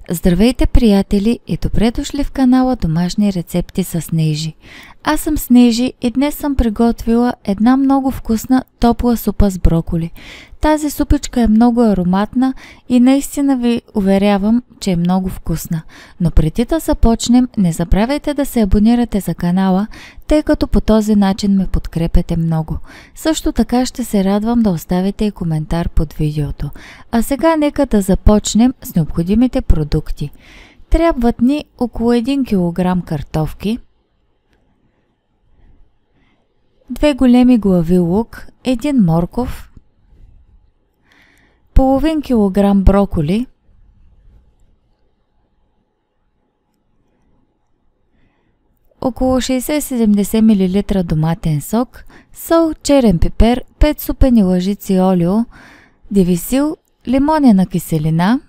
Здравейте, приятели, и добре дошли в канала Домашни рецепти с Снежи. Аз съм Снежи и днес съм приготвила една много вкусна топла супа с броколи. Тази супичка е много ароматна и наистина ви уверявам, че е много вкусна. Но преди да започнем, не забравяйте да се абонирате за канала, тъй като по този начин ме подкрепяте много. Също така ще се радвам да оставите и коментар под видеото. А сега нека да започнем с необходимите продукти. Трябват ни около 1 кг картофки, 2 големи глави лук, 1 морков, половин килограм броколи, около 60-70 мл доматен сок, сол, черен пипер, 5 супени лъжици олио, девисил, лимонена киселина,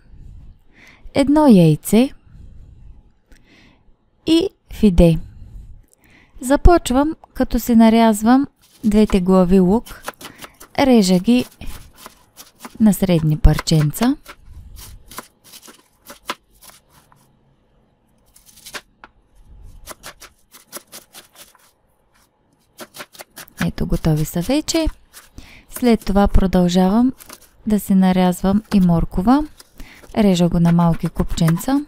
1 яйце и фиде. Започвам като си нарязвам двете глави лук, режа ги на средни парченца. Ето, готови са вече. След това продължавам да си нарязвам и моркова. Режа го на малки купченца,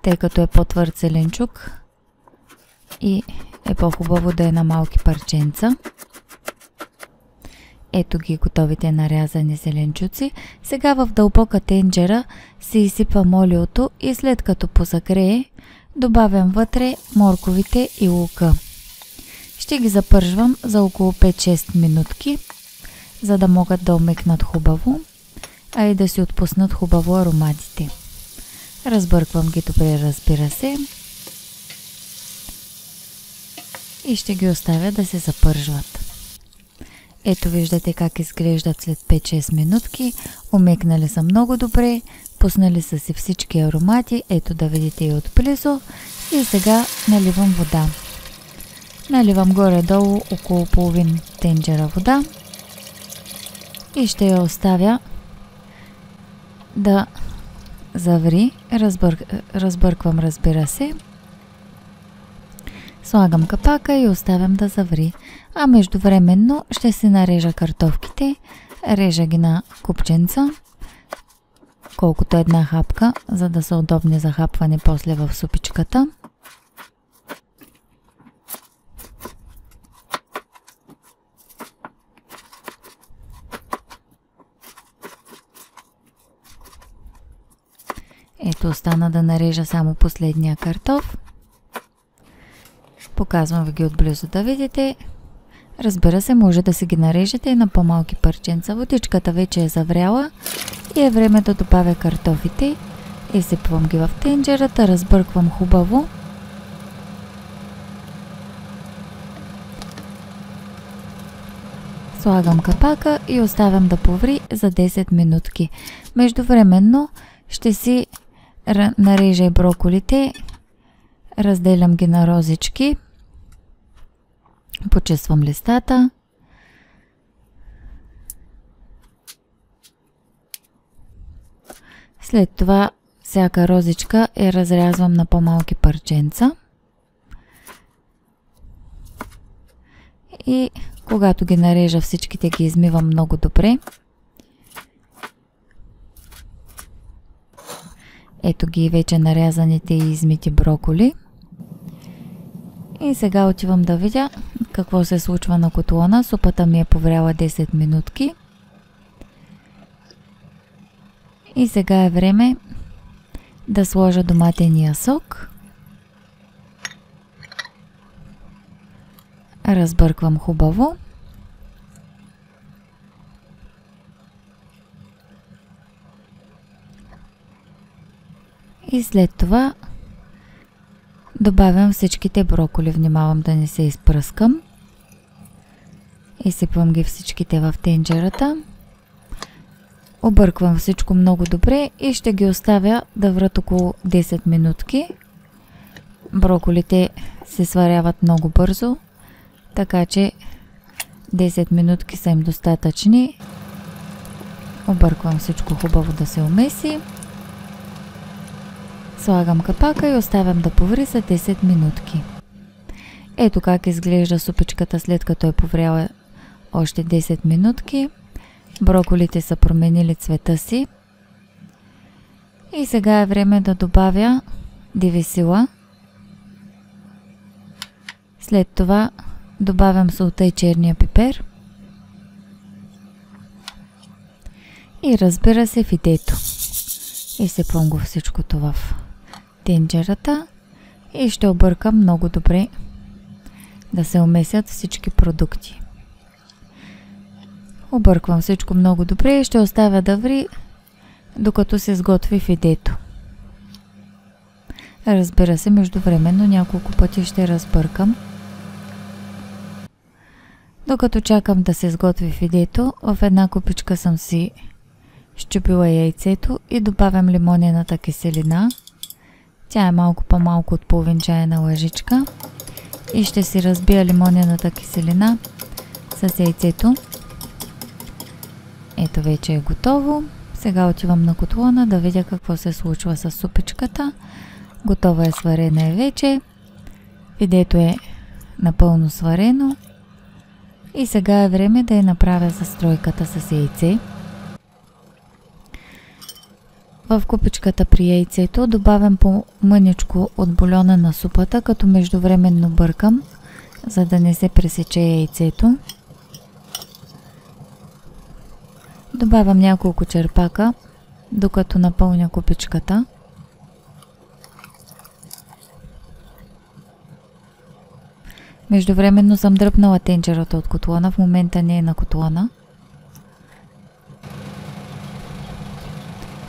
тъй като е по-твърд зеленчук и е по-хубаво да е на малки парченца. Ето ги готовите нарязани зеленчуци. Сега в дълбока тенджера си изсипвам олиото и след като позагрее, добавям вътре морковите и лука. Ще ги запържвам за около 5-6 минутки, за да могат да омекнат хубаво, а и да си отпуснат хубаво ароматите. Разбърквам ги добре, разбира се, и ще ги оставя да се запържват. Ето, виждате как изглеждат след 5-6 минутки. Омекнали са много добре, пуснали са си всички аромати, ето да видите и отблизо. И сега наливам вода. Наливам горе-долу около половин тенджера вода и ще я оставя да заври. Разбърквам, разбира се. Слагам капака и оставям да заври. А междувременно ще си нарежа картофките. Режа ги на купченца, колкото една хапка, за да са удобни за хапване после в супичката. Ето, остана да нарежа само последния картоф. Показвам ви ги отблизо да видите. Разбира се, може да си ги нарежете и на по-малки парченца. Водичката вече е завряла и е време да добавя картофите. Изсипвам ги в тенджерата, разбърквам хубаво. Слагам капака и оставям да поври за 10 минутки. Междувременно ще си нарежа и броколите. Разделям ги на розички. Почиствам листата. След това всяка розичка я разрязвам на по-малки парченца. И когато ги нарежа всичките, ги измивам много добре. Ето ги вече нарязаните и измити броколи. И сега отивам да видя какво се случва на котлона. Супата ми е повряла 10 минутки. И сега е време да сложа доматения сок. Разбърквам хубаво. И след това добавям всичките броколи. Внимавам да не се изпръскам. Изсипвам ги всичките в тенджерата. Обърквам всичко много добре и ще ги оставя да врат около 10 минутки. Броколите се сваряват много бързо, така че 10 минутки са им достатъчни. Обърквам всичко хубаво да се умеси. Слагам капака и оставям да поври за 10 минутки. Ето как изглежда супичката след като е повряла още 10 минутки. Броколите са променили цвета си. И сега е време да добавя дивесила. След това добавям солта и черния пипер. И разбира се фидето. Изсипвам го всичко това в тенджерата и ще объркам много добре да се умесят всички продукти. Обърквам всичко много добре и ще оставя да ври, докато се сготви фидето. Разбира се, междувременно няколко пъти ще разбъркам. Докато чакам да се сготви фидето, в една купичка съм си счупила яйцето и добавям лимонената киселина. Тя е малко по-малко от половин чайна лъжичка. И ще си разбия лимонената киселина с яйцето. Ето вече е готово. Сега отивам на котлона да видя какво се случва с супичката. Готова е, сварена е вече. Фидето е напълно сварено. И сега е време да я направя застройката с яйце. В купичката при яйцето добавям по мъничко от бульона на супата, като междувременно бъркам, за да не се пресече яйцето. Добавям няколко черпака, докато напълня купичката. Междувременно съм дръпнала тенджерата от котлона, в момента не е на котлона.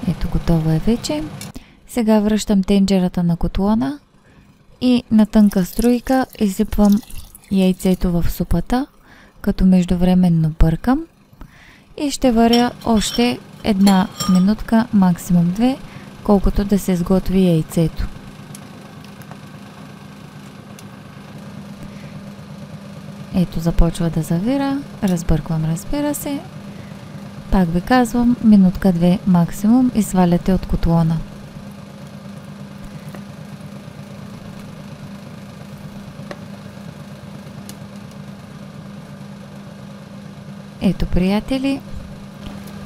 Ето, готово е вече. Сега връщам тенджерата на котлона и на тънка струйка изсипвам яйцето в супата, като междувременно бъркам и ще варя още една минутка, максимум 2, колкото да се сготви яйцето. Ето, започва да завира, разбърквам, разбира се. Пак ви казвам, минутка 2 максимум и сваляте от котлона. Ето, приятели,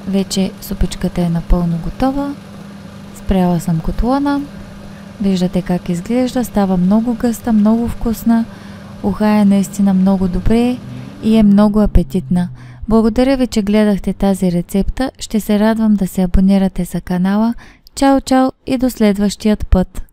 вече супичката е напълно готова. Спряла съм котлона. Виждате как изглежда, става много гъста, много вкусна. Ухае наистина много добре и е много апетитна. Благодаря ви, че гледахте тази рецепта. Ще се радвам да се абонирате за канала. Чао, чао и до следващият път!